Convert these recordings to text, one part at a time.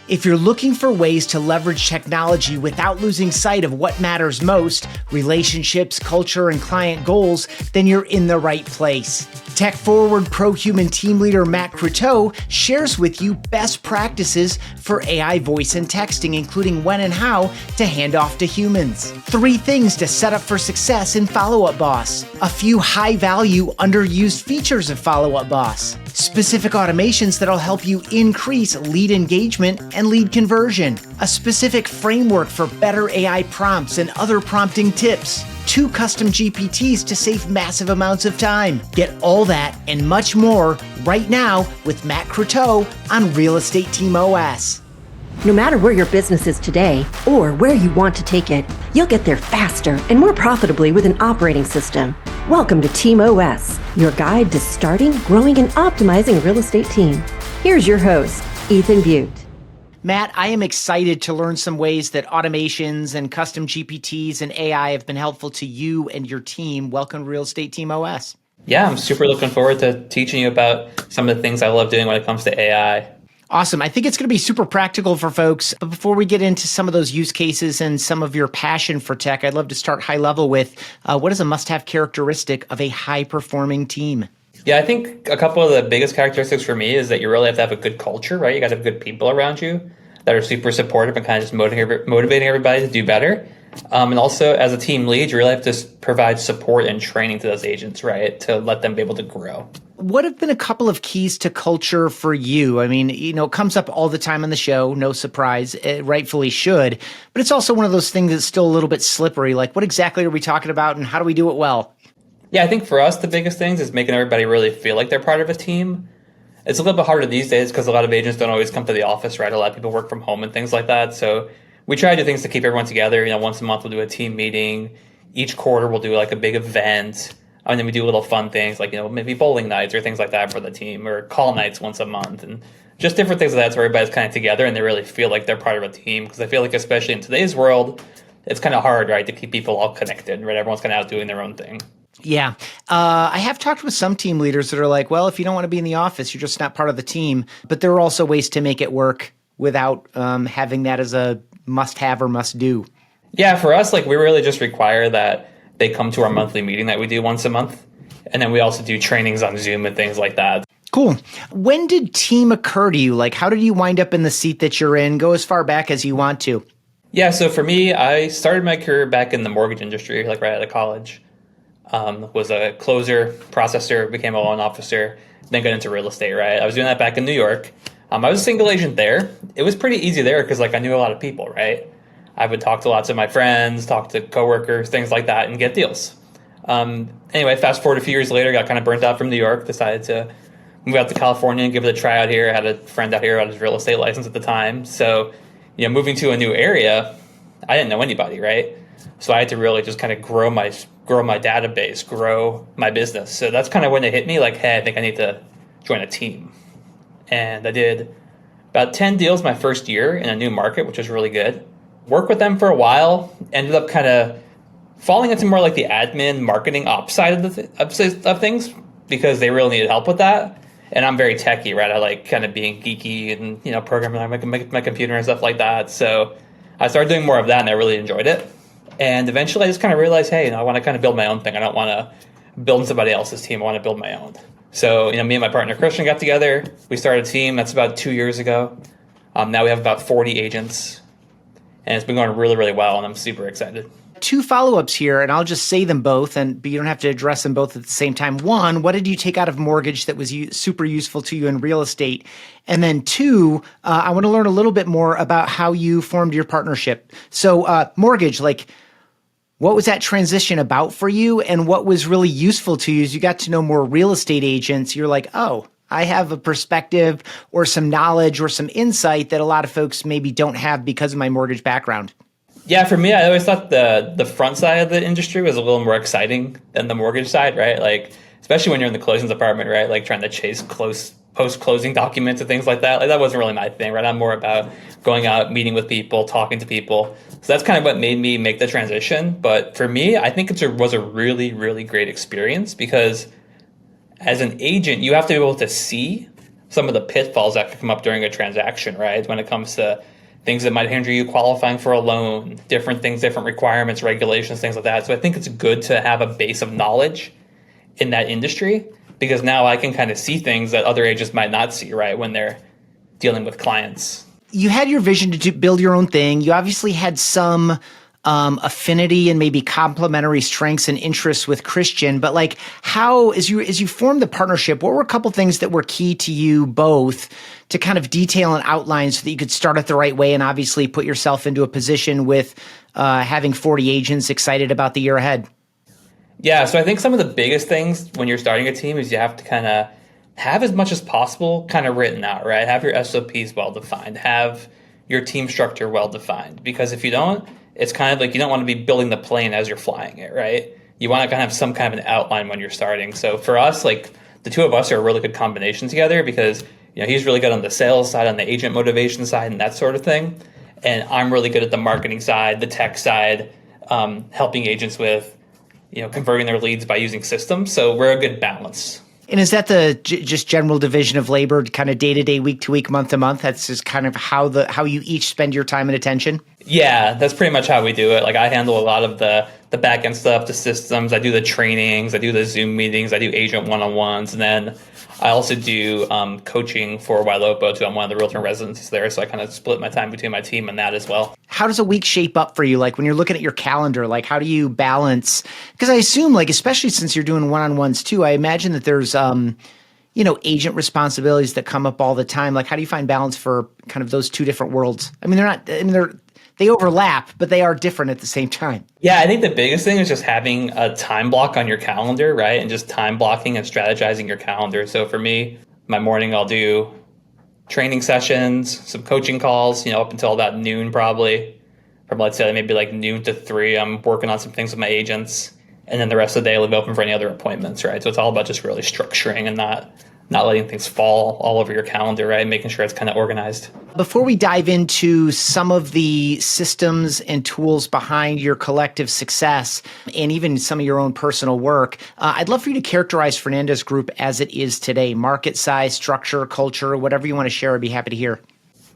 If you're looking for ways to leverage technology without losing sight of what matters most, relationships, culture, and client goals, then you're in the right place. Tech-forward pro-human team leader Matt Croteau shares with you best practices for AI voice and texting, including when and how to hand off to humans. 3 things to set up for success in Follow Up Boss. A few high-value, underused features of Follow Up Boss. Specific automations that'll help you increase lead engagement and lead conversion. A specific framework for better AI prompts and other prompting tips. 2 custom GPTs to save massive amounts of time. Get all that and much more right now with Matt Croteau on Real Estate Team OS. No matter where your business is today or where you want to take it, you'll get there faster and more profitably with an operating system. Welcome to Team OS, your guide to starting, growing, and optimizing a real estate team. Here's your host, Ethan Butte. Matt, I am excited to learn some ways that automations and custom GPTs and AI have been helpful to you and your team. Welcome to Real Estate Team OS. Yeah, I'm super looking forward to teaching you about some of the things I love doing when it comes to AI. Awesome. I think it's going to be super practical for folks. But before we get into some of those use cases and some of your passion for tech, I'd love to start high level with what is a must-have characteristic of a high-performing team? Yeah, I think a couple of the biggest characteristics for me is that you really have to have a good culture, right? You got to have good people around you that are super supportive and kind of just motivating everybody to do better. And also, as a team lead, you really have to provide support and training to those agents, right? To let them be able to grow. What have been a couple of keys to culture for you? I mean, it comes up all the time on the show, no surprise, it rightfully should, but it's also one of those things that's still a little bit slippery. Like, what exactly are we talking about and how do we do it well? Yeah, I think for us, the biggest things is making everybody really feel like they're part of a team. It's a little bit harder these days because a lot of agents don't always come to the office, right? A lot of people work from home and things like that. So we try to do things to keep everyone together. Once a month we'll do a team meeting. Each quarter we'll do like a big event. And then we do little fun things like, maybe bowling nights or things like that for the team, or call nights once a month, and just different things like that so everybody's kind of together and they really feel like they're part of a team. Because I feel like especially in today's world, it's kind of hard, right, to keep people all connected, right? Everyone's kind of out doing their own thing. Yeah. I have talked with some team leaders that are like, well, if you don't want to be in the office, you're just not part of the team. But there are also ways to make it work without having that as a must-have or must-do. Yeah, for us, we really just require that they come to our monthly meeting that we do once a month. And then we also do trainings on Zoom and things like that. Cool. When did team occur to you? Like, how did you wind up in the seat that you're in? Go as far back as you want to. Yeah, so for me, I started my career back in the mortgage industry, right out of college. Was a closer, processor, became a loan officer, then got into real estate, right? I was doing that back in New York. I was a single agent there. It was pretty easy there because I knew a lot of people, right? I would talk to lots of my friends, talk to coworkers, things like that, and get deals. Anyway, fast forward a few years later, got kind of burnt out from New York, decided to move out to California and give it a try out here. I had a friend out here who had his real estate license at the time. So, moving to a new area, I didn't know anybody, right? So I had to really just kind of grow my database, grow my business. So that's kind of when it hit me, hey, I think I need to join a team. And I did about 10 deals my first year in a new market, which was really good. Worked with them for a while, ended up kind of falling into more like the admin marketing ops side of things because they really needed help with that. And I'm very techie, right? I like kind of being geeky and, programming on my computer and stuff like that. So I started doing more of that and I really enjoyed it. And eventually I just kind of realized, hey, I want to kind of build my own thing. I don't want to build somebody else's team. I want to build my own. So, me and my partner Christian got together. We started a team. That's about 2 years ago. Now we have about 40 agents. And it's been going really, really well. And I'm super excited. 2 follow-ups here, and I'll just say them both, but you don't have to address them both at the same time. 1, what did you take out of mortgage that was super useful to you in real estate? And then 2, I want to learn a little bit more about how you formed your partnership. So mortgage, what was that transition about for you? And what was really useful to you as you got to know more real estate agents? You're like, oh, I have a perspective or some knowledge or some insight that a lot of folks maybe don't have because of my mortgage background. Yeah, for me, I always thought the front side of the industry was a little more exciting than the mortgage side, right? Especially when you're in the closing department, right? Trying to chase post-closing documents and things like that. That wasn't really my thing, right? I'm more about going out, meeting with people, talking to people. So that's kind of what made me make the transition. But for me, I think it was a really, really great experience because as an agent, you have to be able to see some of the pitfalls that could come up during a transaction, right? When it comes to things that might hinder you qualifying for a loan, different things, different requirements, regulations, things like that. So I think it's good to have a base of knowledge in that industry, because now I can kind of see things that other agents might not see, right, when they're dealing with clients. You had your vision to build your own thing. You obviously had some affinity and maybe complementary strengths and interests with Christian, but like how, as you formed the partnership, what were a couple things that were key to you both to kind of detail and outline so that you could start it the right way and obviously put yourself into a position with having 40 agents excited about the year ahead? Yeah, so I think some of the biggest things when you're starting a team is you have to kind of have as much as possible kind of written out, right? Have your SOPs well-defined, have your team structure well-defined, because if you don't, it's kind of like you don't want to be building the plane as you're flying it, right? You want to kind of have some kind of an outline when you're starting. So for us, like the two of us are a really good combination together because, you know, he's really good on the sales side, on the agent motivation side and that sort of thing. And I'm really good at the marketing side, the tech side, helping agents with, you know, converting their leads by using systems. So we're a good balance. And is that the just general division of labor, kind of day to day, week to week, month to month? That's just kind of how you each spend your time and attention? Yeah, that's pretty much how we do it. Like I handle a lot of the back end stuff, the systems. I do the trainings. I do the Zoom meetings. I do agent one-on-ones. And then I also do coaching for Wailopo too. I'm one of the realtor residencies there. So I kind of split my time between my team and that as well. How does a week shape up for you? Like when you're looking at your calendar, like how do you balance? Because I assume like, especially since you're doing one-on-ones too, I imagine that there's, you know, agent responsibilities that come up all the time. Like how do you find balance for kind of those two different worlds? I mean, they overlap, but they are different at the same time. Yeah, I think the biggest thing is just having a time block on your calendar, right? And just time blocking and strategizing your calendar. So for me, my morning, I'll do training sessions, some coaching calls, you know, up until about noon probably. From let's say maybe like noon to 3, I'm working on some things with my agents. And then the rest of the day, I'll leave open for any other appointments, right? So it's all about just really structuring and not letting things fall all over your calendar, right? Making sure it's kind of organized. Before we dive into some of the systems and tools behind your collective success and even some of your own personal work, I'd love for you to characterize Fernandez Group as it is today. Market size, structure, culture, whatever you want to share, I'd be happy to hear.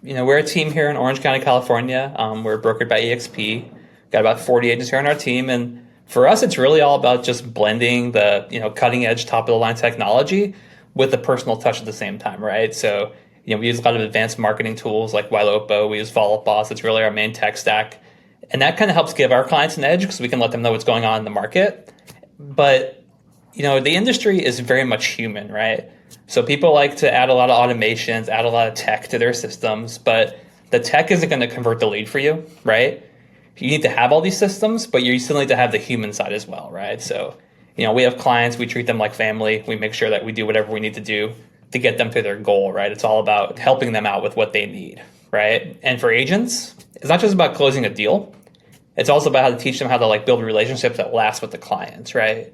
You know, we're a team here in Orange County, California. We're brokered by EXP. Got about 40 agents here on our team. And for us, it's really all about just blending the, you know, cutting edge, top of the line technology with a personal touch at the same time, right? So, you know, we use a lot of advanced marketing tools like Wailopo. We use Follow Up Boss. It's really our main tech stack. And that kind of helps give our clients an edge because we can let them know what's going on in the market. But, you know, the industry is very much human, right? So people like to add a lot of automations, add a lot of tech to their systems, but the tech isn't going to convert the lead for you, right? You need to have all these systems, but you still need to have the human side as well, right? So, you know, we have clients, we treat them like family. We make sure that we do whatever we need to do to get them to their goal, right? It's all about helping them out with what they need, right? And for agents, it's not just about closing a deal. It's also about how to teach them how to like build relationships that last with the clients, right?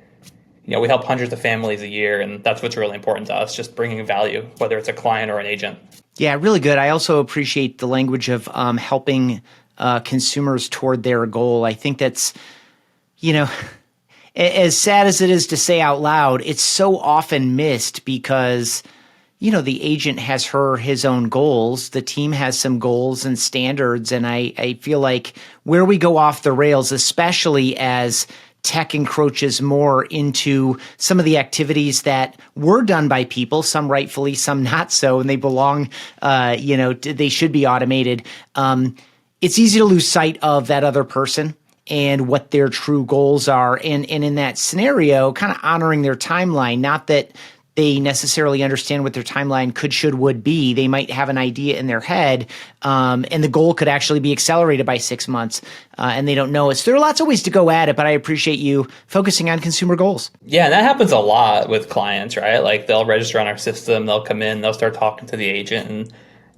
You know, we help hundreds of families a year, and that's what's really important to us, just bringing value, whether it's a client or an agent. Yeah, really good. I also appreciate the language of helping consumers toward their goal. I think that's, you know, as sad as it is to say out loud, it's so often missed because, you know, the agent has his own goals. The team has some goals and standards. And I feel like where we go off the rails, especially as tech encroaches more into some of the activities that were done by people, some rightfully, some not so, and they belong, they should be automated. It's easy to lose sight of that other person and what their true goals are. And in that scenario, kind of honoring their timeline, not that they necessarily understand what their timeline could, should, would be. They might have an idea in their head, and the goal could actually be accelerated by 6 months, and they don't know it. So there are lots of ways to go at it, but I appreciate you focusing on consumer goals. Yeah, and that happens a lot with clients, right? Like they'll register on our system, they'll come in, they'll start talking to the agent, and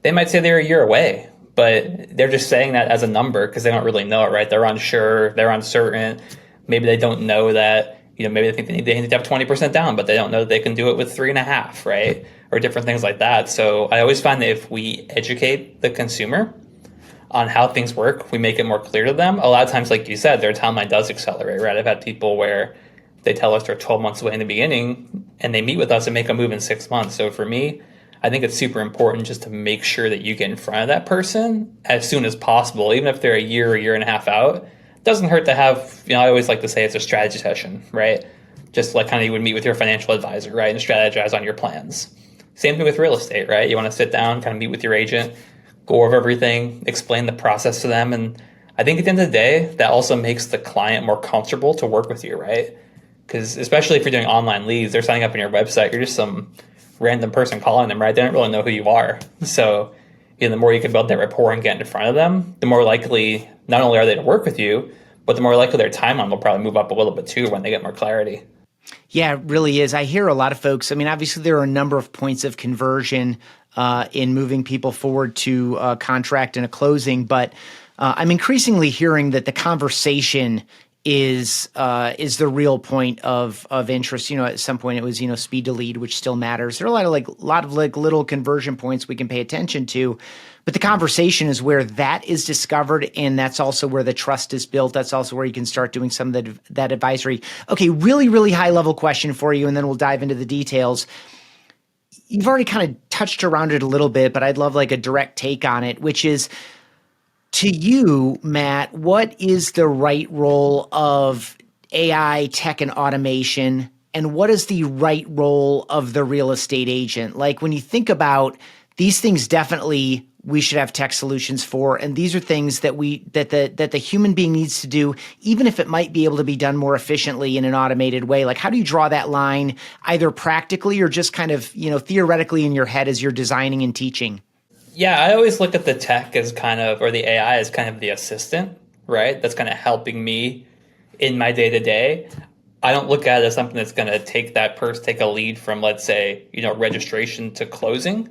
they might say they're a year away, but they're just saying that as a number because they don't really know it, right? They're unsure, they're uncertain. Maybe they don't know that, you know, maybe they think they need to have 20% down, but they don't know that they can do it with 3.5%, right? Or different things like that. So I always find that if we educate the consumer on how things work, we make it more clear to them. A lot of times, like you said, their timeline does accelerate, right? I've had people where they tell us they're 12 months away in the beginning and they meet with us and make a move in 6 months. So for me, I think it's super important just to make sure that you get in front of that person as soon as possible, even if they're a year and a half out. It doesn't hurt to have, I always like to say it's a strategy session, right? Just like kind of you would meet with your financial advisor, right? And strategize on your plans. Same thing with real estate, right? You want to sit down, kind of meet with your agent, go over everything, explain the process to them. And I think at the end of the day, that also makes the client more comfortable to work with you, right? Because especially if you're doing online leads, they're signing up on your website, you're just some random person calling them, right? They don't really know who you are. So the more you can build that rapport and get in front of them, the more likely not only are they to work with you, but the more likely their timeline will probably move up a little bit too when they get more clarity. Yeah, it really is. I hear a lot of folks. I mean, obviously there are a number of points of conversion in moving people forward to a contract and a closing, but I'm increasingly hearing that the conversation is the real point of interest. At some point it was, speed to lead, which still matters. There are a lot of little conversion points we can pay attention to, but the conversation is where that is discovered. And that's also where the trust is built. That's also where you can start doing some of that advisory. Okay. Really, really high level question for you. And then we'll dive into the details. You've already kind of touched around it a little bit, but I'd love like a direct take on it, which is, to you, Matt, what is the right role of AI, tech, and automation? And what is the right role of the real estate agent? Like when you think about these things, definitely we should have tech solutions for. And these are things that the human being needs to do, even if it might be able to be done more efficiently in an automated way. Like how do you draw that line either practically or just kind of, theoretically in your head as you're designing and teaching? Yeah, I always look at the tech as or the AI as kind of the assistant, right? That's kind of helping me in my day-to-day. I don't look at it as something that's going to take take a lead from, let's say, registration to closing.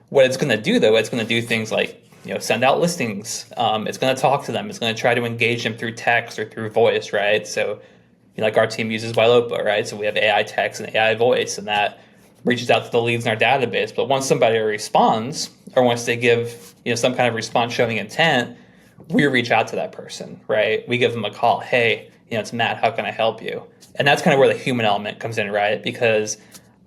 What it's going to do, though, it's going to do things like, send out listings. It's going to talk to them. It's going to try to engage them through text or through voice, right? So, like our team uses Ylopa, right? So we have AI text and AI voice, and that reaches out to the leads in our database. But once somebody responds, or once they give some kind of response showing intent, we reach out to that person, right? We give them a call. Hey, it's Matt. How can I help you? And that's kind of where the human element comes in, right? Because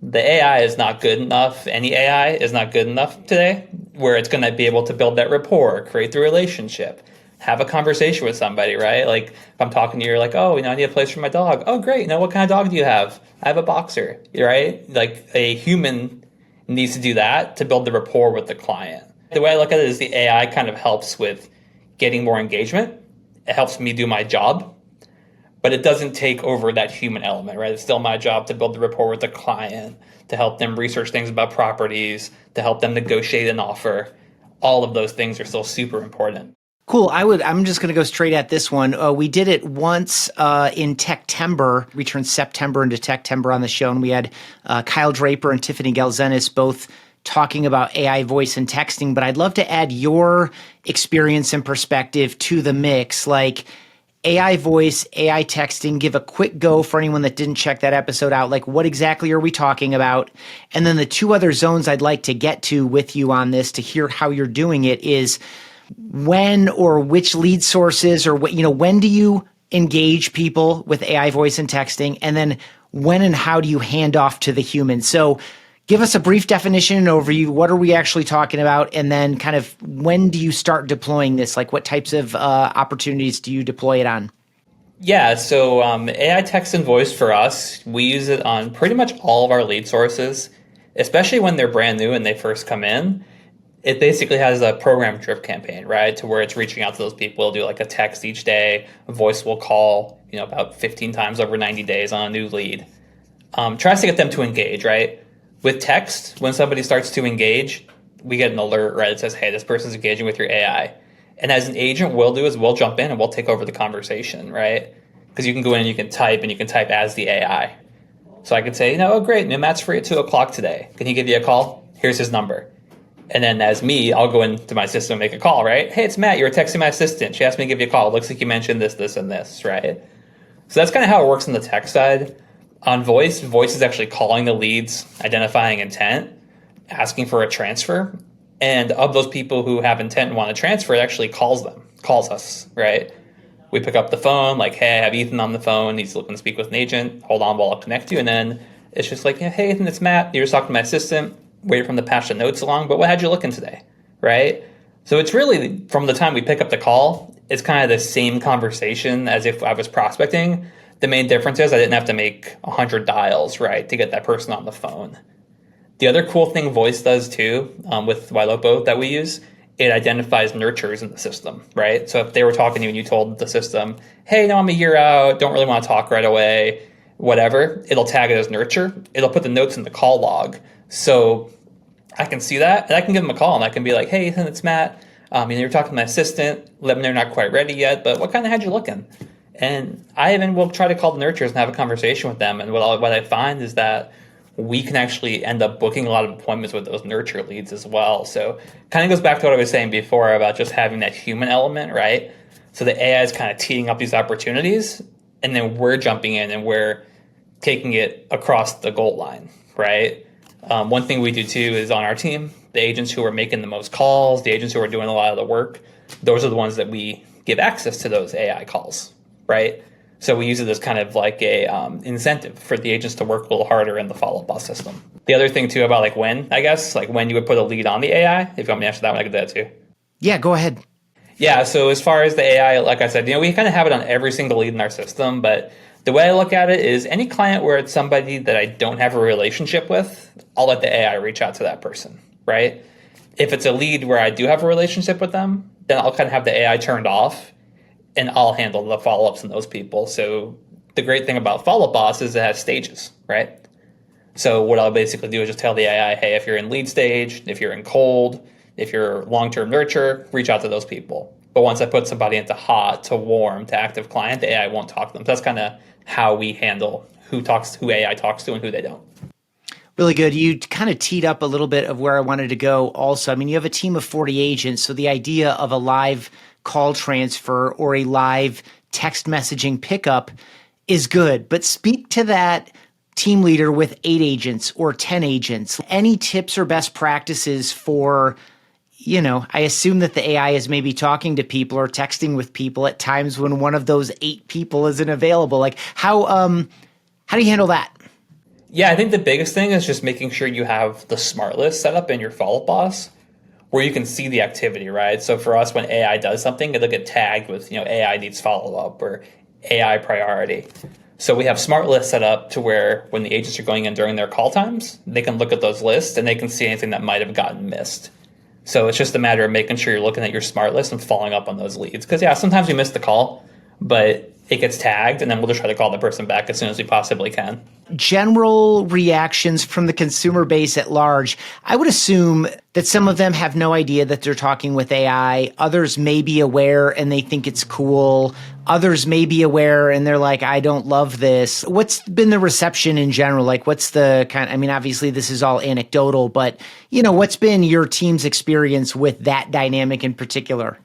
the AI is not good enough. Any AI is not good enough today where it's going to be able to build that rapport, create the relationship, have a conversation with somebody, right? Like if I'm talking to you, you're like, oh, I need a place for my dog. Oh, great. What kind of dog do you have? I have a boxer, right? Like a human needs to do that to build the rapport with the client. The way I look at it is the AI kind of helps with getting more engagement. It helps me do my job, but it doesn't take over that human element, right? It's still my job to build the rapport with the client, to help them research things about properties, to help them negotiate an offer. All of those things are still super important. Cool. I'm just going to go straight at this one. We did it once in Techtember. We turned September into Techtember on the show, and we had Kyle Draper and Tiffany Galzenis both talking about AI voice and texting. But I'd love to add your experience and perspective to the mix, like AI voice, AI texting. Give a quick go for anyone that didn't check that episode out. Like, what exactly are we talking about? And then the two other zones I'd like to get to with you on this to hear how you're doing it is when or which lead sources or what, when do you engage people with AI voice and texting? And then when and how do you hand off to the human? So give us a brief definition and overview. What are we actually talking about? And then kind of when do you start deploying this? Like what types of opportunities do you deploy it on? Yeah, so AI text and voice for us, we use it on pretty much all of our lead sources, especially when they're brand new and they first come in. It basically has a program drip campaign, right? To where it's reaching out to those people. It'll do like a text each day. A voice will call, about 15 times over 90 days on a new lead. Tries to get them to engage, right? With text, when somebody starts to engage, we get an alert, right? It says, hey, this person's engaging with your AI. And as an agent, we'll jump in and we'll take over the conversation, right? Because you can go in and you can type, and you can type as the AI. So I could say, oh, great, Matt's free at 2 o'clock today. Can he give you a call? Here's his number. And then as me, I'll go into my system and make a call, right? Hey, it's Matt. You were texting my assistant. She asked me to give you a call. It looks like you mentioned this, this, and this, right? So that's kind of how it works on the tech side. On voice is actually calling the leads, identifying intent, asking for a transfer. And of those people who have intent and want to transfer, it actually calls us, right? We pick up the phone, like, hey, I have Ethan on the phone. He's looking to speak with an agent. Hold on while I'll connect you. And then it's just like, hey, Ethan, it's Matt. You're just talking to my assistant. waited for them to pass the notes along, but what had you looking today, right? So it's really, from the time we pick up the call, it's kind of the same conversation as if I was prospecting. The main difference is I didn't have to make 100 dials, right, to get that person on the phone. The other cool thing voice does too, with Ylopo that we use, it identifies nurtures in the system, right? So if they were talking to you and you told the system, hey, no, I'm a year out, don't really want to talk right away, whatever, it'll tag it as nurture. It'll put the notes in the call log. So I can see that, and I can give them a call, and I can be like, hey, Ethan, it's Matt. You're talking to my assistant. Let me know you're not quite ready yet, but what kind of had you looking? And I even will try to call the nurtures and have a conversation with them. And what I find is that we can actually end up booking a lot of appointments with those nurture leads as well. So kind of goes back to what I was saying before about just having that human element, right? So the AI is kind of teeing up these opportunities, and then we're jumping in and we're taking it across the goal line, right? One thing we do too is on our team, the agents who are making the most calls, the agents who are doing a lot of the work, those are the ones that we give access to those AI calls, right? So we use it as kind of like a incentive for the agents to work a little harder in the follow-up boss system. The other thing too about like when you would put a lead on the AI, if you want me to answer that one, I could do that too. Yeah, go ahead. Yeah, so as far as the AI, like I said, we kind of have it on every single lead in our system, but the way I look at it is any client where it's somebody that I don't have a relationship with, I'll let the AI reach out to that person, right? If it's a lead where I do have a relationship with them, then I'll kind of have the AI turned off and I'll handle the follow-ups on those people. So the great thing about Follow Boss is it has stages, right? So what I'll basically do is just tell the AI, hey, if you're in lead stage, if you're in cold, if you're long-term nurture, reach out to those people. But once I put somebody into hot to warm to active client, the AI won't talk to them. So that's kind of how we handle who AI talks to and who they don't. Really good. You kind of teed up a little bit of where I wanted to go also. I mean, you have a team of 40 agents, so the idea of a live call transfer or a live text messaging pickup is good. But speak to that team leader with 8 agents or 10 agents. Any tips or best practices for, I assume that the AI is maybe talking to people or texting with people at times when one of those 8 people isn't available. Like how do you handle that? Yeah, I think the biggest thing is just making sure you have the smart list set up in your follow-up boss where you can see the activity, right? So for us, when AI does something, it'll get tagged with, AI needs follow-up or AI priority. So we have smart lists set up to where when the agents are going in during their call times, they can look at those lists and they can see anything that might have gotten missed. So it's just a matter of making sure you're looking at your smart list and following up on those leads. Because sometimes we miss the call, but it gets tagged and then we'll just try to call the person back as soon as we possibly can. General reactions from the consumer base at large. I would assume that some of them have no idea that they're talking with AI. Others may be aware and they think it's cool. Others may be aware and they're like, I don't love this. What's been the reception in general? Like what's the obviously this is all anecdotal, but what's been your team's experience with that dynamic in particular?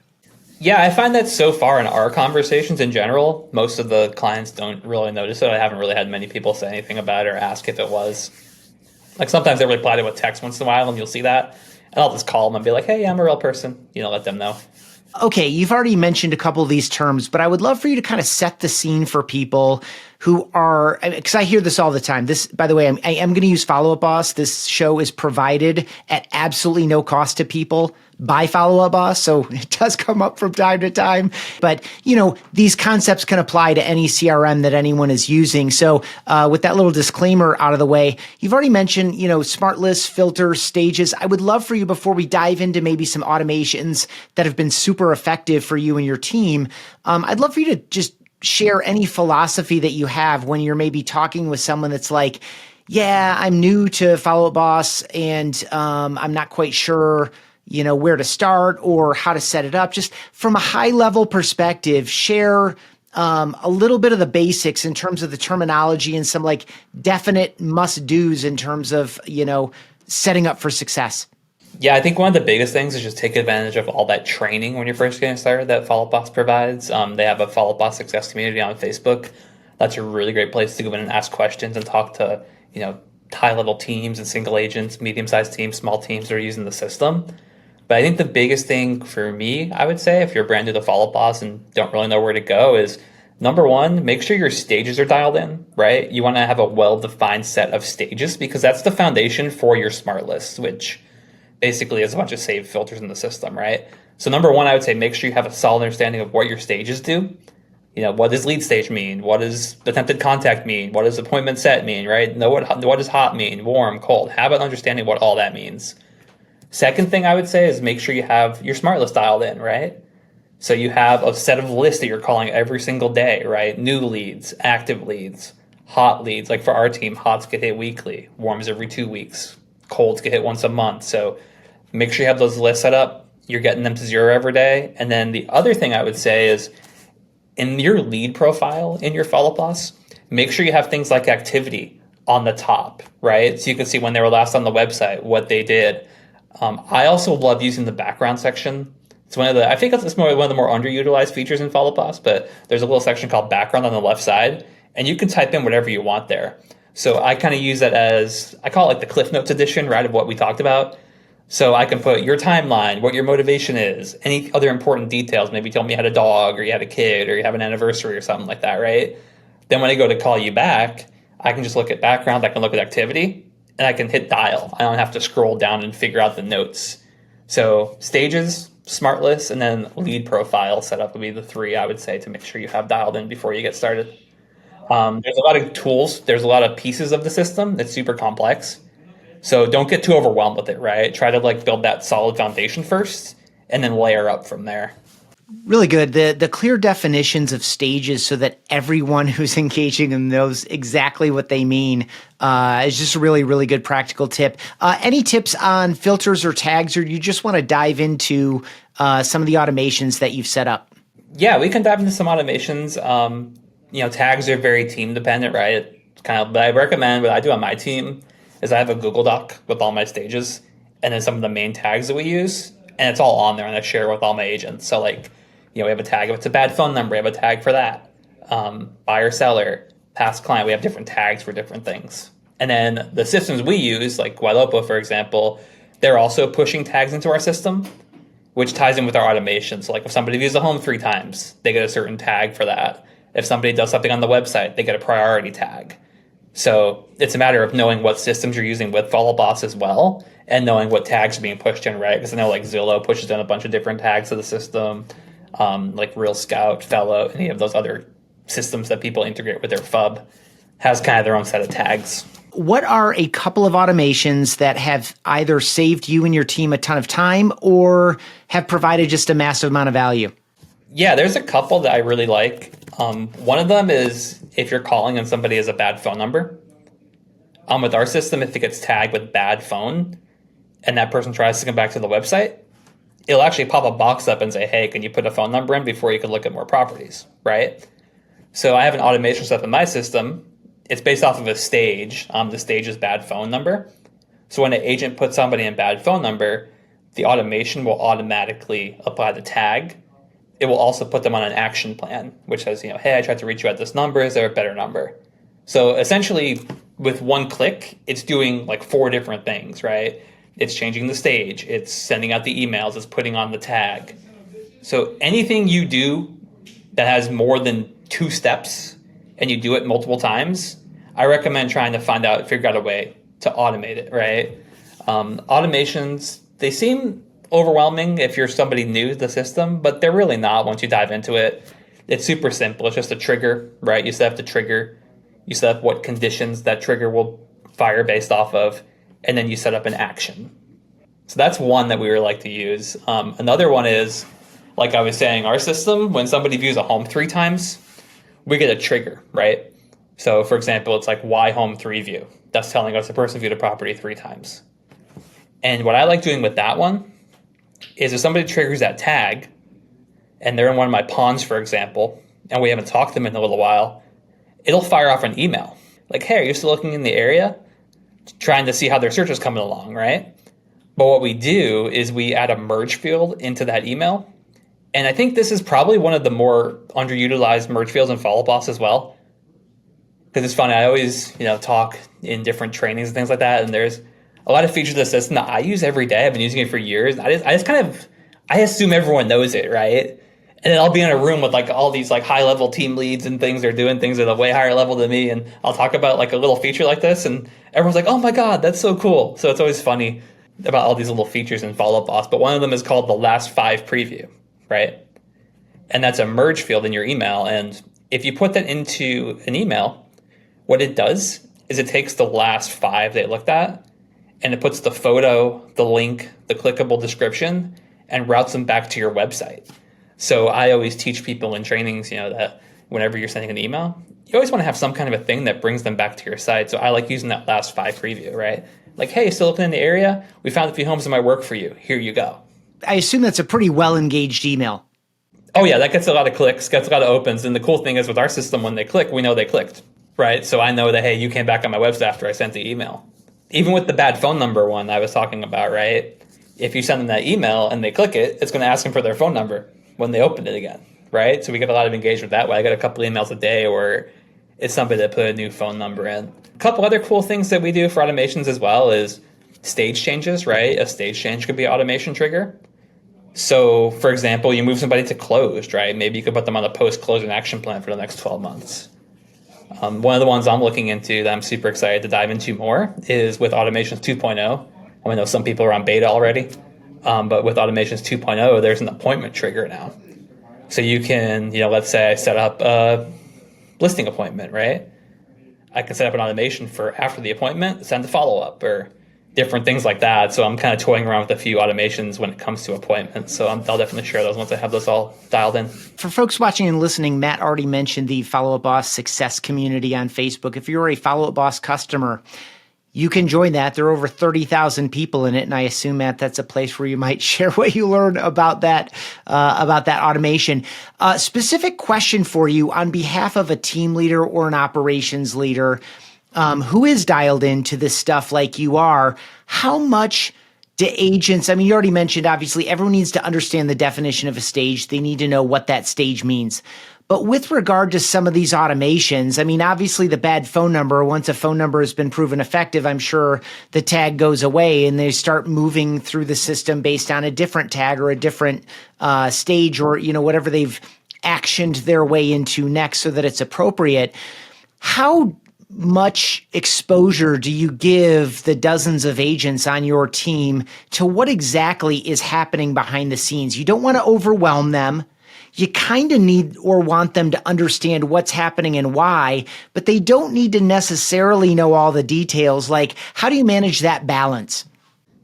Yeah, I find that so far in our conversations in general, most of the clients don't really notice it. I haven't really had many people say anything about it or ask if it was. Like sometimes they reply to a text once in a while and you'll see that. And I'll just call them and be like, hey, I'm a real person. Let them know. Okay, you've already mentioned a couple of these terms, but I would love for you to kind of set the scene for people who are, because I hear this all the time. This, by the way, I am going to use Follow Up Boss. This show is provided at absolutely no cost to people by Follow Up Boss, so it does come up from time to time. But, these concepts can apply to any CRM that anyone is using. So with that little disclaimer out of the way, you've already mentioned, smart lists, filters, stages. I would love for you, before we dive into maybe some automations that have been super effective for you and your team, I'd love for you to just share any philosophy that you have when you're maybe talking with someone that's like, yeah, I'm new to Follow Up Boss and I'm not quite sure, where to start or how to set it up. Just from a high level perspective, share a little bit of the basics in terms of the terminology and some like definite must do's in terms of, setting up for success. Yeah, I think one of the biggest things is just take advantage of all that training when you're first getting started that Follow Up Boss provides. They have a Follow Up Boss success community on Facebook. That's a really great place to go in and ask questions and talk to, high-level teams and single agents, medium-sized teams, small teams that are using the system. But I think the biggest thing for me, I would say, if you're brand new to Follow Up Boss and don't really know where to go, is Number one, make sure your stages are dialed in, right? You want to have a well-defined set of stages because that's the foundation for your smart list, which basically is a bunch of saved filters in the system, right? So number one, I would say make sure you have a solid understanding of what your stages do. What does lead stage mean? What does attempted contact mean? What does appointment set mean, right? Know what does hot mean, warm, cold. Have an understanding what all that means. Second thing I would say is make sure you have your smart list dialed in, right? So you have a set of lists that you're calling every single day, right? New leads, active leads, hot leads. Like for our team, hots get hit weekly, warms every 2 weeks, colds get hit once a month. So make sure you have those lists set up. You're getting them to zero every day. And then the other thing I would say is in your lead profile in your Follow Plus, make sure you have things like activity on the top, right? So you can see when they were last on the website, what they did. I also love using the background section. It's I think it's one of the more underutilized features in Follow Plus, but there's a little section called background on the left side, and you can type in whatever you want there. So I kind of use that as, I call it like the Cliff Notes edition, right, of what we talked about. So I can put your timeline, what your motivation is, any other important details. Maybe tell me you had a dog or you had a kid or you have an anniversary or something like that, right? Then when I go to call you back, I can just look at background, I can look at activity, and I can hit dial. I don't have to scroll down and figure out the notes. So stages, smart list, and then lead profile setup would be the three I would say to make sure you have dialed in before you get started. There's a lot of tools. There's a lot of pieces of the system that's super complex. So don't get too overwhelmed with it, right? Try to build that solid foundation first and then layer up from there. Really good. The clear definitions of stages so that everyone who's engaging in knows exactly what they mean is just a really, really good practical tip. Any tips on filters or tags, or you just want to dive into some of the automations that you've set up? Yeah, we can dive into some automations. Tags are very team dependent, right? But I recommend what I do on my team is I have a Google Doc with all my stages and then some of the main tags that we use, and it's all on there, and I share it with all my agents. So we have a tag if it's a bad phone number, we have a tag for that. Buyer, seller, past client, we have different tags for different things. And then the systems we use, like Guailopo, for example, they're also pushing tags into our system, which ties in with our automation. So if somebody views a home 3 times, they get a certain tag for that. If somebody does something on the website, they get a priority tag. So it's a matter of knowing what systems you're using with Follow Boss as well, and knowing what tags are being pushed in, right? Because I know Zillow pushes in a bunch of different tags to the system, like Real Scout, Fellow, any of those other systems that people integrate with their FUB has kind of their own set of tags. What are a couple of automations that have either saved you and your team a ton of time or have provided just a massive amount of value? Yeah, there's a couple that I really like. One of them is if you're calling and somebody has a bad phone number. With our system, if it gets tagged with bad phone and that person tries to come back to the website, it'll actually pop a box up and say, hey, can you put a phone number in before you can look at more properties, right? So I have an automation stuff in my system. It's based off of a stage. The stage is bad phone number. So when an agent puts somebody in bad phone number, the automation will automatically apply the tag. It will also put them on an action plan, which says, hey, I tried to reach you at this number. Is there a better number? So essentially, with one click, it's doing 4 different things, right? It's changing the stage. It's sending out the emails. It's putting on the tag. So anything you do that has more than 2 steps and you do it multiple times, I recommend trying to figure out a way to automate it, right? Automations, they seem overwhelming if you're somebody new to the system, but they're really not once you dive into it. It's super simple. It's just a trigger, right? You set up the trigger. You set up what conditions that trigger will fire based off of, and then you set up an action. So that's one that we really like to use. Another one is, like I was saying, our system, when somebody views a home 3 times, we get a trigger, right? So for example, it's why home 3 view. That's telling us the person viewed a property 3 times. And what I like doing with that one is if somebody triggers that tag and they're in one of my ponds, for example, and we haven't talked to them in a little while, it'll fire off an email. Hey, are you still looking in the area? Trying to see how their search is coming along, right? But what we do is we add a merge field into that email. And I think this is probably one of the more underutilized merge fields in Follow Boss as well. Because it's funny, I always talk in different trainings and things like that, and there's a lot of features of the system that I use every day. I've been using it for years. I assume everyone knows it, right? And then I'll be in a room with like all these like high level team leads and things. They're doing things at a way higher level than me. And I'll talk about like a little feature like this. And everyone's like, oh my God, that's so cool. So it's always funny about all these little features in Follow Up Boss. But one of them is called the last 5 preview, right? And that's a merge field in your email. And if you put that into an email, what it does is it takes the last 5 they looked at and it puts the photo, the link, the clickable description, and routes them back to your website. So I always teach people in trainings, that whenever you're sending an email, you always want to have some kind of a thing that brings them back to your site. So I like using that last 5 preview, right? Like, hey, still looking in the area? We found a few homes that might work for you. Here you go. I assume that's a pretty well-engaged email. Oh yeah, that gets a lot of clicks, gets a lot of opens. And the cool thing is with our system, when they click, we know they clicked, right? So I know that, hey, you came back on my website after I sent the email. Even with the bad phone number one I was talking about, right? If you send them that email and they click it, it's going to ask them for their phone number when they open it again, right? So we get a lot of engagement that way. I get a couple emails a day where it's somebody that put a new phone number in. A couple other cool things that we do for automations as well is stage changes, right? A stage change could be an automation trigger. So, for example, you move somebody to closed, right? Maybe you could put them on a post-closing action plan for the next 12 months. One of the ones I'm looking into that I'm super excited to dive into more is with Automations 2.0. I know some people are on beta already, but with Automations 2.0, there's an appointment trigger now. So you can, let's say I set up a listing appointment, right? I can set up an automation for after the appointment, send a follow-up or different things like that. So I'm kind of toying around with a few automations when it comes to appointments. So I'll definitely share those once I have those all dialed in. For folks watching and listening, Matt already mentioned the Follow Up Boss success community on Facebook. If you're a Follow Up Boss customer, you can join that. There are over 30,000 people in it. And I assume, Matt, that's a place where you might share what you learn about that automation. Specific question for you on behalf of a team leader or an operations leader who is dialed into this stuff like you are. How much do agents, you already mentioned, obviously, everyone needs to understand the definition of a stage. They need to know what that stage means. But with regard to some of these automations, obviously the bad phone number, once a phone number has been proven effective, I'm sure the tag goes away and they start moving through the system based on a different tag or a different stage or, whatever they've actioned their way into next so that it's appropriate. How much exposure do you give the dozens of agents on your team to what exactly is happening behind the scenes? You don't want to overwhelm them. You kind of need or want them to understand what's happening and why, but they don't need to necessarily know all the details. Like, how do you manage that balance?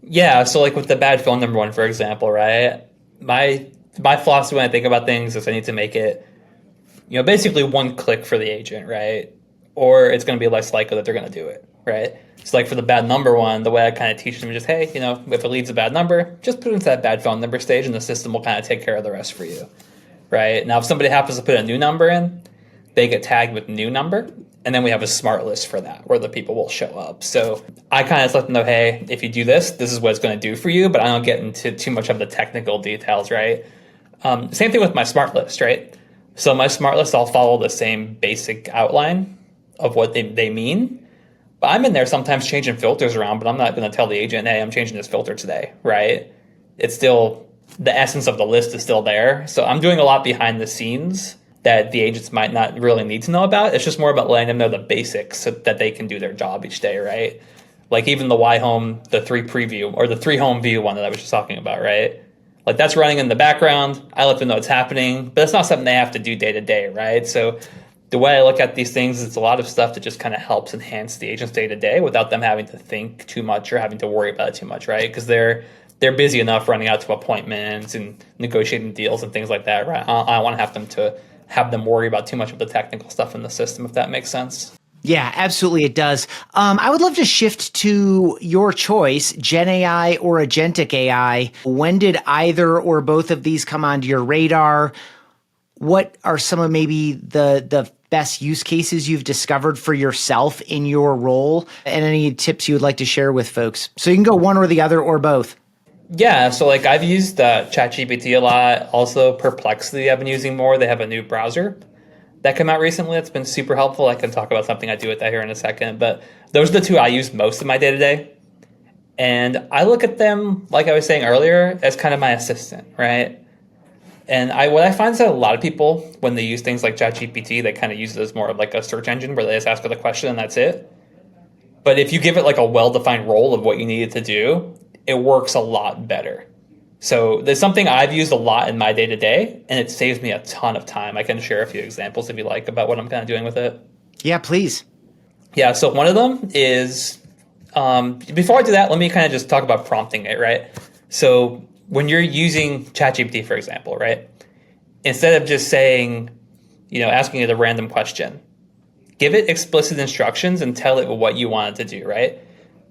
Yeah, so like with the bad phone number one, for example, right? My philosophy when I think about things is I need to make it, basically one click for the agent, right? Or it's going to be less likely that they're going to do it, right? So like for the bad number one, the way I kind of teach them is just, hey, if it leads a bad number, just put it into that bad phone number stage and the system will kind of take care of the rest for you, right? Now, if somebody happens to put a new number in, they get tagged with new number, and then we have a smart list for that where the people will show up. So I kind of let them know, hey, if you do this, this is what it's going to do for you, but I don't get into too much of the technical details, right? Same thing with my smart list, right? So my smart list, I'll follow the same basic outline of what they mean. But I'm in there sometimes changing filters around, but I'm not going to tell the agent, hey, I'm changing this filter today, right? It's still, the essence of the list is still there. So I'm doing a lot behind the scenes that the agents might not really need to know about. It's just more about letting them know the basics so that they can do their job each day, right? Like even the Y home, the 3 preview, or the 3 home view one that I was just talking about, right? Like that's running in the background. I let them know it's happening, but it's not something they have to do day to day, right? So the way I look at these things is it's a lot of stuff that just kind of helps enhance the agent's day to day without them having to think too much or having to worry about it too much, right? Because they're busy enough running out to appointments and negotiating deals and things like that, right? I don't want to have them worry about too much of the technical stuff in the system, if that makes sense. Yeah, absolutely it does. I would love to shift to your choice, Gen AI or Agentic AI. When did either or both of these come onto your radar? What are some of maybe the best use cases you've discovered for yourself in your role, and any tips you would like to share with folks? So you can go one or the other or both. Yeah, so like I've used ChatGPT a lot. Also Perplexity I've been using more. They have a new browser that came out recently that's been super helpful. I can talk about something I do with that here in a second. But those are the two I use most in my day-to-day. And I look at them, like I was saying earlier, as kind of my assistant, right? And what I find is that a lot of people, when they use things like ChatGPT, they kind of use it as more of like a search engine where they just ask for the question and that's it. But if you give it like a well-defined role of what you need it to do, it works a lot better. So there's something I've used a lot in my day-to-day, and it saves me a ton of time. I can share a few examples if you like about what I'm kind of doing with it. Yeah, please. Yeah, so one of them is, before I do that, let me kind of just talk about prompting it, right? So when you're using ChatGPT, for example, right, instead of just saying, asking it a random question, give it explicit instructions and tell it what you want it to do, right?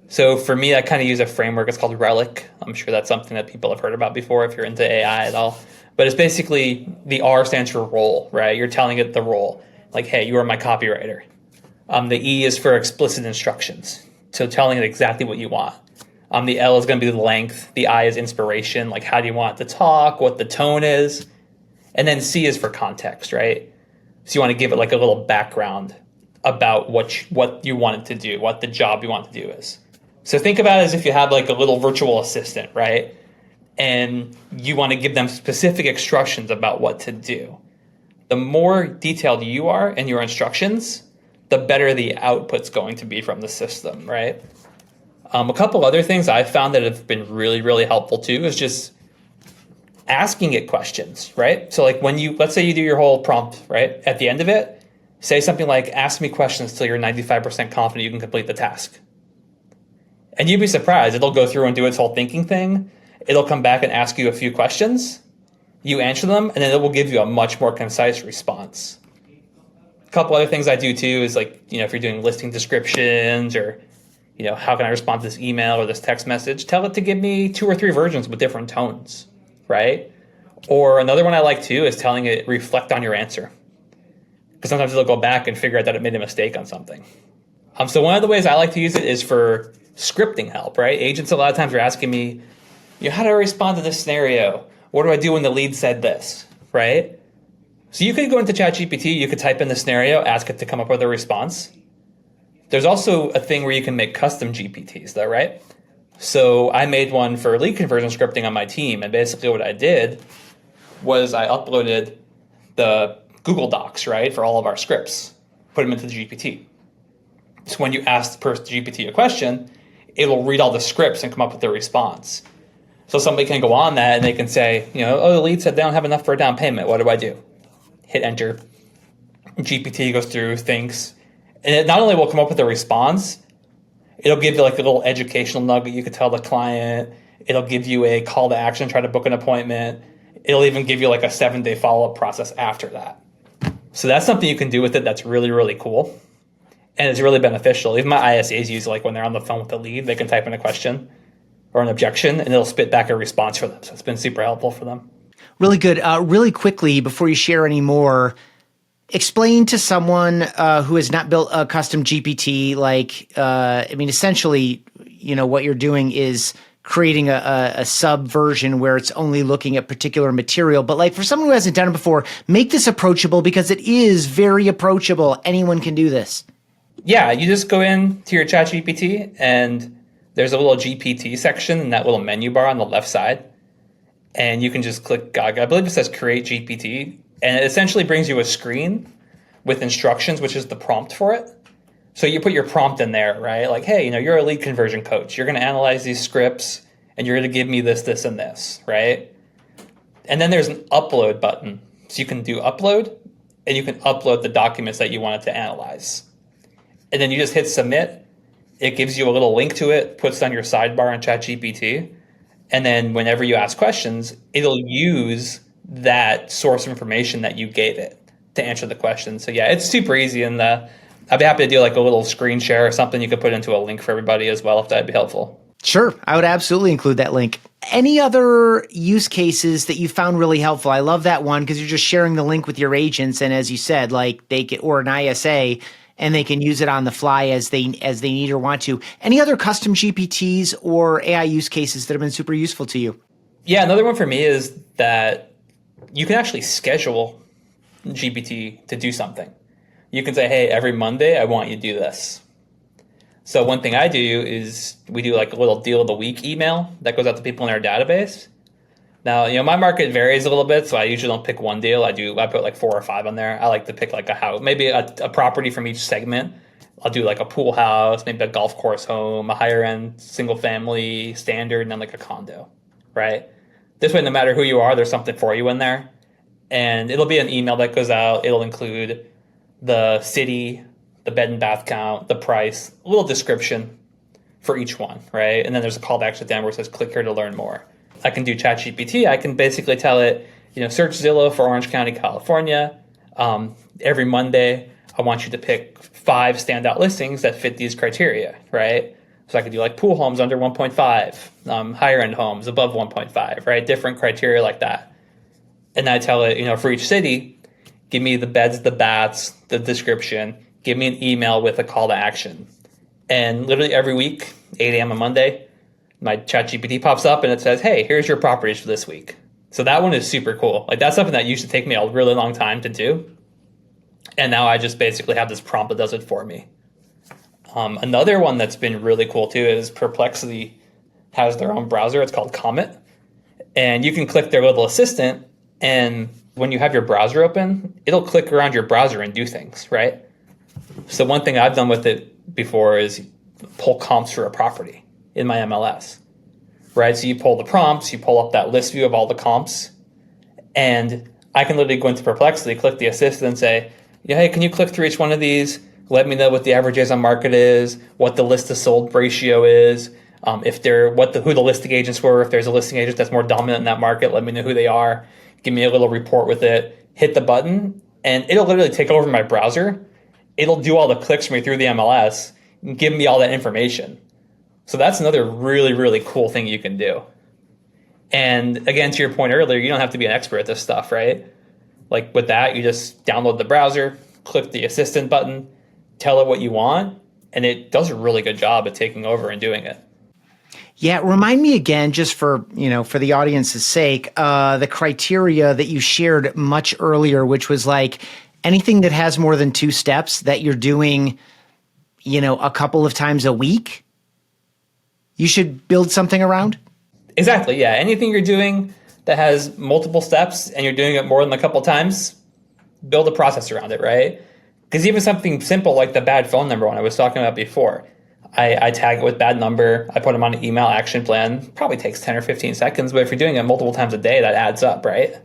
So for me, I kind of use a framework. It's called RELIC. I'm sure that's something that people have heard about before if you're into AI at all. But it's basically the R stands for role, right? You're telling it the role. Like, hey, you are my copywriter. The E is for explicit instructions. So telling it exactly what you want. The L is going to be the length. The I is inspiration. Like, how do you want it to talk? What the tone is. And then C is for context, right? So you want to give it like a little background about what you want it to do, what the job you want it to do is. So think about it as if you have like a little virtual assistant, right? And you want to give them specific instructions about what to do. The more detailed you are in your instructions, the better the output's going to be from the system, right? A couple other things I've found that have been really, really helpful too is just asking it questions, right? So like let's say you do your whole prompt, right? At the end of it, say something like, ask me questions till you're 95% confident you can complete the task. And you'd be surprised. It'll go through and do its whole thinking thing. It'll come back and ask you a few questions. You answer them, and then it will give you a much more concise response. A couple other things I do too is like, if you're doing listing descriptions or, how can I respond to this email or this text message? Tell it to give me 2 or 3 versions with different tones, right? Or another one I like too is telling it reflect on your answer. Because sometimes it'll go back and figure out that it made a mistake on something. So one of the ways I like to use it is for scripting help, right? Agents a lot of times are asking me, how do I respond to this scenario? What do I do when the lead said this, right? So you could go into ChatGPT, you could type in the scenario, ask it to come up with a response. There's also a thing where you can make custom GPTs though, right? So I made one for lead conversion scripting on my team, and basically what I did was I uploaded the Google Docs, right, for all of our scripts, put them into the GPT. So when you ask the GPT a question, it'll read all the scripts and come up with a response. So somebody can go on that and they can say, the lead said they don't have enough for a down payment. What do I do? Hit enter. GPT goes through, thinks, and it not only will come up with a response, it'll give you like a little educational nugget you could tell the client. It'll give you a call to action, try to book an appointment. It'll even give you like a 7-day follow-up process after that. So that's something you can do with it that's really, really cool. And it's really beneficial. Even my ISAs use it, like when they're on the phone with the lead, they can type in a question or an objection and it'll spit back a response for them. So it's been super helpful for them. Really good. Really quickly, before you share any more, explain to someone who has not built a custom GPT, essentially, what you're doing is creating a sub version where it's only looking at particular material. But like for someone who hasn't done it before, make this approachable because it is very approachable. Anyone can do this. Yeah, you just go into your ChatGPT and there's a little GPT section in that little menu bar on the left side. And you can just click, I believe it says Create GPT. And it essentially brings you a screen with instructions, which is the prompt for it. So you put your prompt in there, right? Like, hey, you're a lead conversion coach. You're going to analyze these scripts and you're going to give me this, this, and this, right? And then there's an upload button. So you can do upload and you can upload the documents that you want it to analyze. And then you just hit submit. It gives you a little link to it, puts it on your sidebar in ChatGPT. And then whenever you ask questions, it'll use that source of information that you gave it to answer the question. So yeah, it's super easy. And I'd be happy to do like a little screen share or something you could put into a link for everybody as well, if that'd be helpful. Sure. I would absolutely include that link. Any other use cases that you found really helpful? I love that one because you're just sharing the link with your agents. And as you said, like they get, or an ISA, and they can use it on the fly as they need or want to. Any other custom GPTs or AI use cases that have been super useful to you? Yeah, another one for me is that you can actually schedule GPT to do something. You can say, hey, every Monday, I want you to do this. So one thing I do is we do like a little deal of the week email that goes out to people in our database. Now, my market varies a little bit, so I usually don't pick one deal. I put like 4 or 5 on there. I like to pick like a house, maybe a property from each segment. I'll do like a pool house, maybe a golf course home, a higher end single family standard, and then like a condo, right? This way, no matter who you are, there's something for you in there. And it'll be an email that goes out. It'll include the city, the bed and bath count, the price, a little description for each one, right? And then there's a call to action at the end where it says, click here to learn more. I can do ChatGPT. I can basically tell it, search Zillow for Orange County, California. Every Monday, I want you to pick 5 standout listings that fit these criteria, right? So I could do like pool homes under 1.5, higher end homes above 1.5, right? Different criteria like that. And I tell it, for each city, give me the beds, the baths, the description, give me an email with a call to action. And literally every week, 8 a.m. on Monday, my ChatGPT pops up and it says, hey, here's your properties for this week. So that one is super cool. Like that's something that used to take me a really long time to do. And now I just basically have this prompt that does it for me. Another one that's been really cool too is Perplexity has their own browser. It's called Comet. And you can click their little assistant. And when you have your browser open, it'll click around your browser and do things, right? So one thing I've done with it before is pull comps for a property in my MLS, right? So you pull the prompts, you pull up that list view of all the comps, and I can literally go into Perplexity, click the assistant and say, hey, can you click through each one of these? Let me know what the average days on market is, what the list to sold ratio is, if they're who the listing agents were. If there's a listing agent that's more dominant in that market, let me know who they are. Give me a little report with it. Hit the button, and it'll literally take over my browser. It'll do all the clicks for me through the MLS and give me all that information. So that's another really, really cool thing you can do. And again, to your point earlier, you don't have to be an expert at this stuff, right? Like with that, you just download the browser, click the assistant button, tell it what you want, and it does a really good job at taking over and doing it. Yeah, remind me again, just for the audience's sake, the criteria that you shared much earlier, which was like anything that has more than 2 steps that you're doing, a couple of times a week, you should build something around? Exactly, yeah. Anything you're doing that has multiple steps and you're doing it more than a couple times, build a process around it, right? Because even something simple like the bad phone number one I was talking about before, I tag it with bad number, I put them on an email action plan, probably takes 10 or 15 seconds, but if you're doing it multiple times a day, that adds up, right?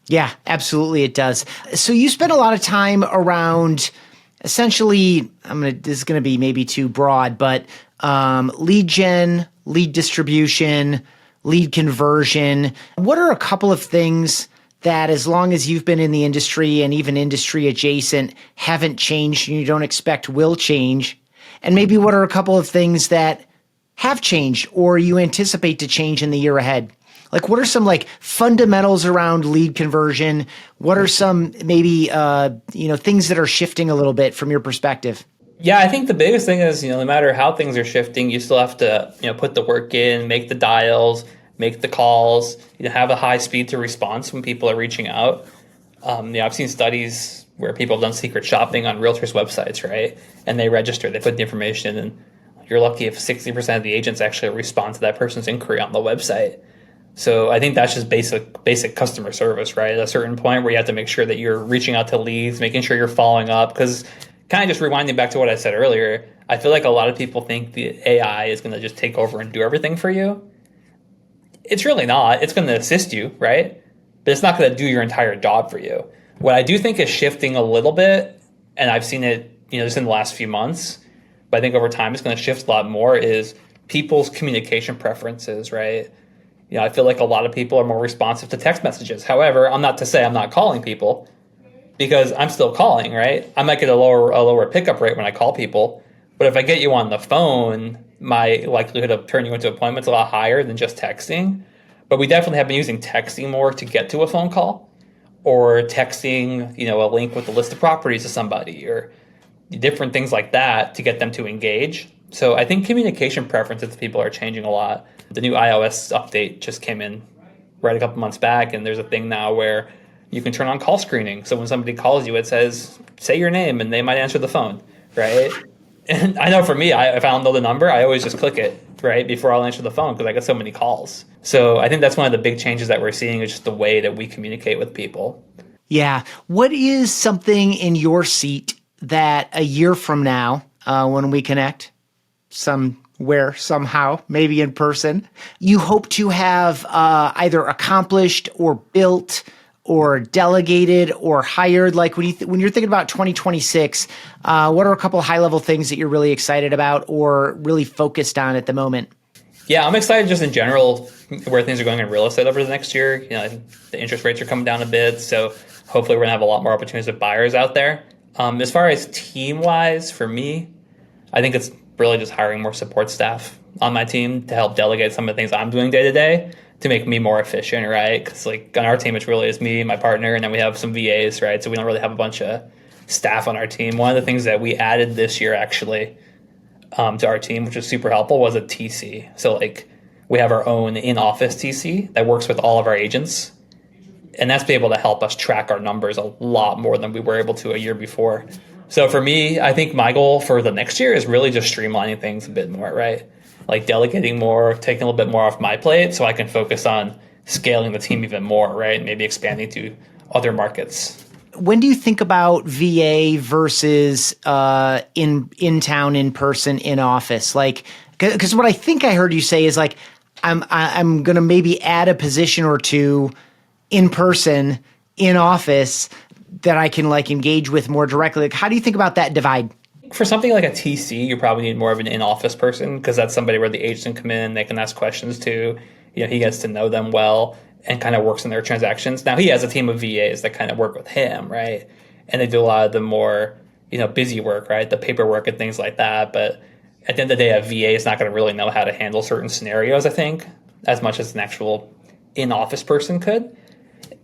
Yeah, absolutely it does. So you spend a lot of time around essentially, this is going to be maybe too broad, but lead gen, lead distribution, lead conversion. What are a couple of things that, as long as you've been in the industry and even industry adjacent, haven't changed and you don't expect will change? And maybe what are a couple of things that have changed or you anticipate to change in the year ahead? Like, what are some fundamentals around lead conversion? What are some maybe things that are shifting a little bit from your perspective? Yeah, I think the biggest thing is, no matter how things are shifting, you still have to, put the work in, make the dials, make the calls, have a high speed to response when people are reaching out. I've seen studies where people have done secret shopping on realtors' websites, right? And they register, they put the information, and you're lucky if 60% of the agents actually respond to that person's inquiry on the website. So I think that's just basic customer service, right? At a certain point where you have to make sure that you're reaching out to leads, making sure you're following up, because kind of just rewinding back to what I said earlier, I feel like a lot of people think the AI is going to just take over and do everything for you. It's really not. It's going to assist you, right? But it's not going to do your entire job for you. What I do think is shifting a little bit, and I've seen it, just in the last few months, but I think over time it's going to shift a lot more, is people's communication preferences, right? I feel like a lot of people are more responsive to text messages. However, I'm not to say I'm not calling people, because I'm still calling, right? I might get a lower pickup rate when I call people, but if I get you on the phone, my likelihood of turning you into appointments is a lot higher than just texting. But we definitely have been using texting more to get to a phone call, or texting, a link with a list of properties to somebody, or different things like that to get them to engage. So I think communication preferences of people are changing a lot. The new iOS update just came in right a couple months back, and there's a thing now where you can turn on call screening. So when somebody calls you, it says, say your name, and they might answer the phone, right? And I know for me, if I don't know the number, I always just click it right, before I'll answer the phone because I get so many calls. So I think that's one of the big changes that we're seeing is just the way that we communicate with people. Yeah. What is something in your seat that a year from now, when we connect somewhere, somehow, maybe in person, you hope to have either accomplished or built or delegated or hired? Like when you're thinking about 2026, what are a couple high level things that you're really excited about or really focused on at the moment? Yeah, I'm excited just in general where things are going in real estate over the next year. You know, I think the interest rates are coming down a bit, so hopefully we're gonna have a lot more opportunities with buyers out there. As far as team wise, for me, I think it's really just hiring more support staff on my team to help delegate some of the things I'm doing day to day to make me more efficient, right? Because like on our team, it's really is me, my partner, and then we have some VAs, right? So we don't really have a bunch of staff on our team. One of the things that we added this year actually to our team, which was super helpful, was a TC. So like we have our own in-office TC that works with all of our agents. And that's been able to help us track our numbers a lot more than we were able to a year before. So for me, I think my goal for the next year is really just streamlining things a bit more, right? Like delegating more, taking a little bit more off my plate so I can focus on scaling the team even more, right? Maybe expanding to other markets. When do you think about VA versus in town, in person, in office? Like, because what I think I heard you say is like, I'm going to maybe add a position or two in person, in office that I can like engage with more directly. Like, how do you think about that divide? For something like a TC, you probably need more of an in-office person because that's somebody where the agents can come in, they can ask questions to. You know, he gets to know them well and kind of works in their transactions. Now he has a team of VAs that kind of work with him, right? And they do a lot of the more, busy work, right? The paperwork and things like that. But at the end of the day, a VA is not going to really know how to handle certain scenarios, I think, as much as an actual in-office person could.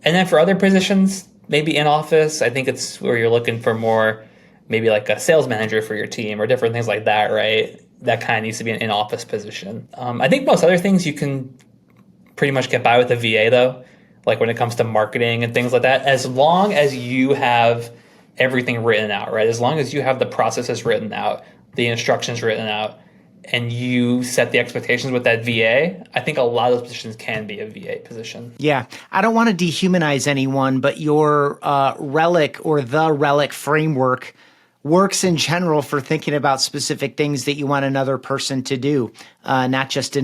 And then for other positions, maybe in office, I think it's where you're looking for more, maybe like a sales manager for your team or different things like that, right? That kind of needs to be an in-office position. I think most other things you can pretty much get by with a VA though, like when it comes to marketing and things like that, as long as you have everything written out, right? As long as you have the processes written out, the instructions written out, and you set the expectations with that VA, I think a lot of those positions can be a VA position. Yeah. I don't want to dehumanize anyone, but your RELIC or the RELIC framework works in general for thinking about specific things that you want another person to do, not just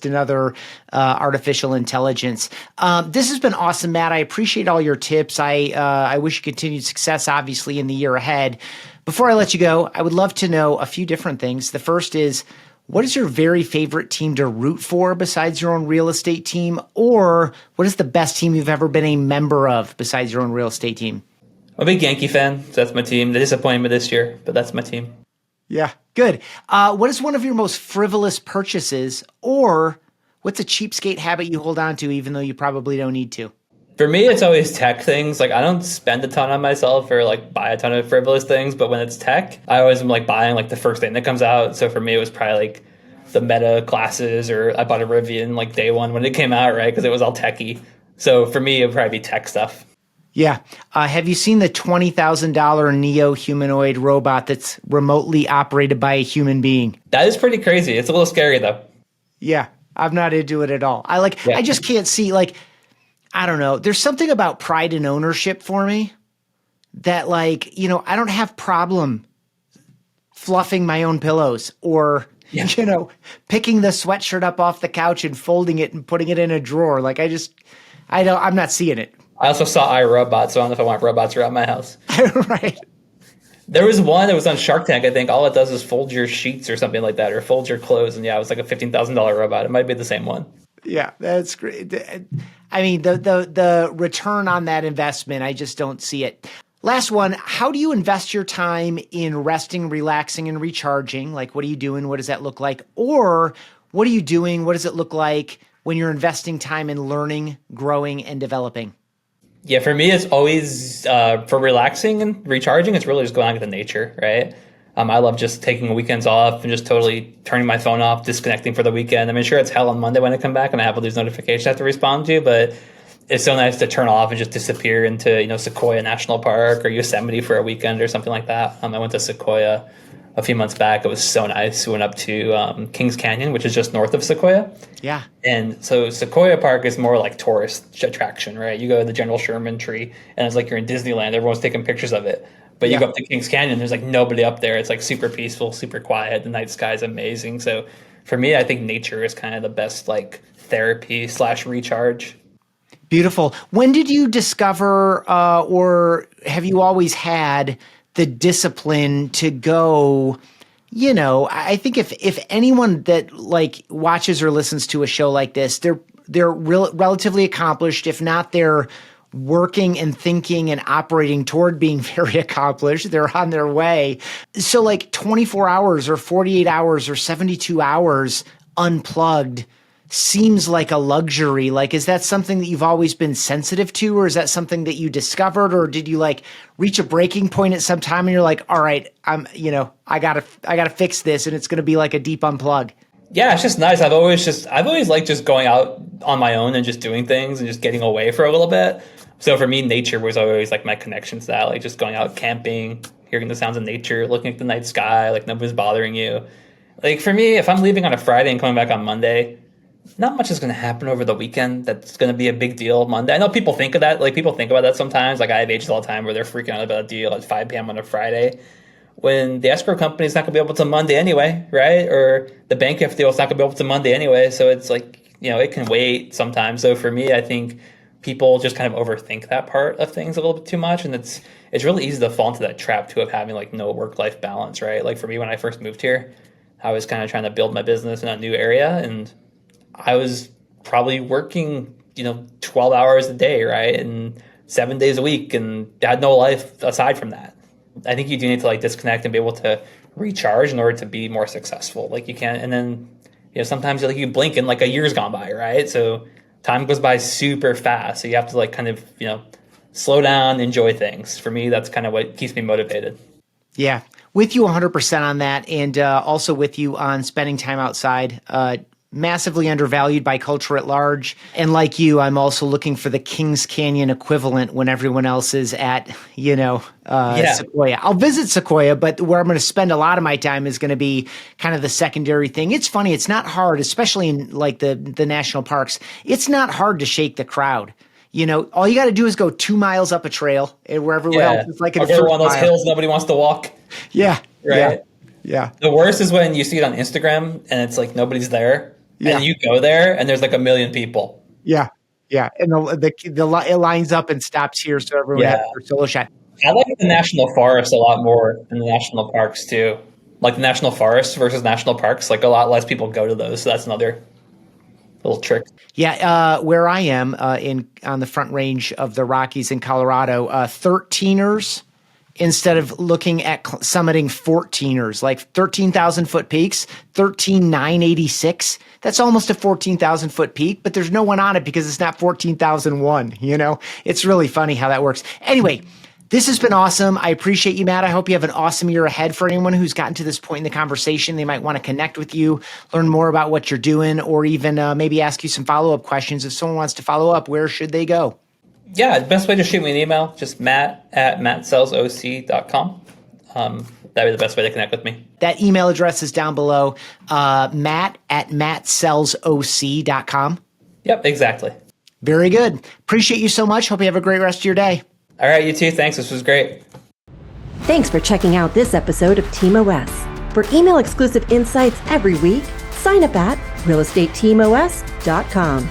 another artificial intelligence. This has been awesome, Matt. I appreciate all your tips. I wish you continued success, obviously, in the year ahead. Before I let you go, I would love to know a few different things. The first is, what is your very favorite team to root for besides your own real estate team? Or what is the best team you've ever been a member of besides your own real estate team? I'm a big Yankee fan, so that's my team. They disappointed me this year, but that's my team. Yeah, good. What is one of your most frivolous purchases, or what's a cheapskate habit you hold on to even though you probably don't need to? For me, it's always tech things. Like I don't spend a ton on myself or like buy a ton of frivolous things, but when it's tech, I always am like buying like the first thing that comes out. So for me, it was probably like the Meta glasses, or I bought a Rivian like day one when it came out, right? Because it was all techy. So for me, it would probably be tech stuff. Yeah. Have you seen the $20,000 Neo humanoid robot that's remotely operated by a human being? That is pretty crazy. It's a little scary though. Yeah, I'm not into it at all. I just can't see, like, I don't know. There's something about pride and ownership for me that, like, I don't have problem fluffing my own pillows or, picking the sweatshirt up off the couch and folding it and putting it in a drawer. Like, I'm not seeing it. I also saw iRobot, so I don't know if I want robots around my house. Right. There was one that was on Shark Tank, I think. All it does is fold your sheets or something like that, or fold your clothes. And yeah, it was like a $15,000 robot. It might be the same one. Yeah, that's great. I mean, the return on that investment, I just don't see it. Last one, how do you invest your time in resting, relaxing, and recharging? Like, what are you doing? What does that look like? Or what are you doing? What does it look like when you're investing time in learning, growing, and developing? Yeah, for me, it's always for relaxing and recharging. It's really just going out into nature, right? I love just taking weekends off and just totally turning my phone off, disconnecting for the weekend. I mean, sure, it's hell on Monday when I come back and I have all these notifications I have to respond to, but it's so nice to turn off and just disappear into, Sequoia National Park or Yosemite for a weekend or something like that. I went to Sequoia a few months back. It was so nice. We went up to Kings Canyon, which is just north of Sequoia. Yeah. And so Sequoia Park is more like tourist attraction, right? You go to the General Sherman tree, and it's like you're in Disneyland. Everyone's taking pictures of it. But you go up to Kings Canyon, there's like nobody up there. It's like super peaceful, super quiet. The night sky is amazing. So for me, I think nature is kind of the best like therapy / recharge. Beautiful. When did you discover, or have you always had the discipline to go? I think if anyone that like watches or listens to a show like this, they're relatively accomplished. If not, they're working and thinking and operating toward being very accomplished. They're on their way. So like 24 hours or 48 hours or 72 hours unplugged seems like a luxury. Like, is that something that you've always been sensitive to, or is that something that you discovered, or did you like reach a breaking point at some time and you're like, all right, I gotta fix this, and it's going to be like a deep unplug? Yeah, it's just nice. I've always liked just going out on my own and just doing things and just getting away for a little bit. So for me, nature was always like my connection to that, like just going out camping, hearing the sounds of nature, looking at the night sky, like nobody's bothering you. Like for me, if I'm leaving on a Friday and coming back on Monday, not much is going to happen over the weekend that's going to be a big deal Monday. I know people think of that. Like people think about that sometimes. Like I have agents all the time where they're freaking out about a deal at 5 p.m. on a Friday when the escrow company is not going to be able to Monday anyway, right? Or the bank if deal is not going to be able to Monday anyway. So it's like, it can wait sometimes. So for me, I think people just kind of overthink that part of things a little bit too much. And it's really easy to fall into that trap too of having like no work-life balance, right? Like for me, when I first moved here, I was kind of trying to build my business in a new area, and I was probably working, 12 hours a day, right? And 7 days a week, and had no life aside from that. I think you do need to like disconnect and be able to recharge in order to be more successful. Like you can't, and then, sometimes like you blink and like a year's gone by, right? So time goes by super fast. So you have to like kind of, slow down, enjoy things. For me, that's kind of what keeps me motivated. Yeah. With you 100% on that. And also with you on spending time outside, massively undervalued by culture at large. And like you, I'm also looking for the Kings Canyon equivalent when everyone else is at, Sequoia. I'll visit Sequoia, but where I'm going to spend a lot of my time is going to be kind of the secondary thing. It's funny. It's not hard, especially in like the national parks. It's not hard to shake the crowd. All you got to do is go 2 miles up a trail, and where everyone else is like in the first one of those mile. hills nobody wants to walk. Yeah. Right. Yeah. The worst is when you see it on Instagram and it's like nobody's there. Yeah. And you go there and there's like 1 million people. Yeah. Yeah. And it lines up and stops here so everyone has their solo shot. I like the national forest a lot more than the national parks too. Like the national forest versus national parks, like a lot less people go to those. So that's another little trick. Yeah. Where I am on the front range of the Rockies in Colorado, 13ers instead of looking at summiting 14ers, like 13,000 foot peaks, 13,986. That's almost a 14,000 foot peak, but there's no one on it because it's not 14,001. It's really funny how that works. Anyway, this has been awesome. I appreciate you, Matt. I hope you have an awesome year ahead. For anyone who's gotten to this point in the conversation, they might want to connect with you, learn more about what you're doing, or even maybe ask you some follow-up questions. If someone wants to follow up, where should they go? Yeah, the best way to shoot me an email, just matt@mattsellsoc.com. That'd be the best way to connect with me. That email address is down below, matt@mattsellsoc.com. Yep, exactly. Very good. Appreciate you so much. Hope you have a great rest of your day. All right, you too. Thanks. This was great. Thanks for checking out this episode of TeamOS. For email exclusive insights every week, sign up at realestateteamos.com.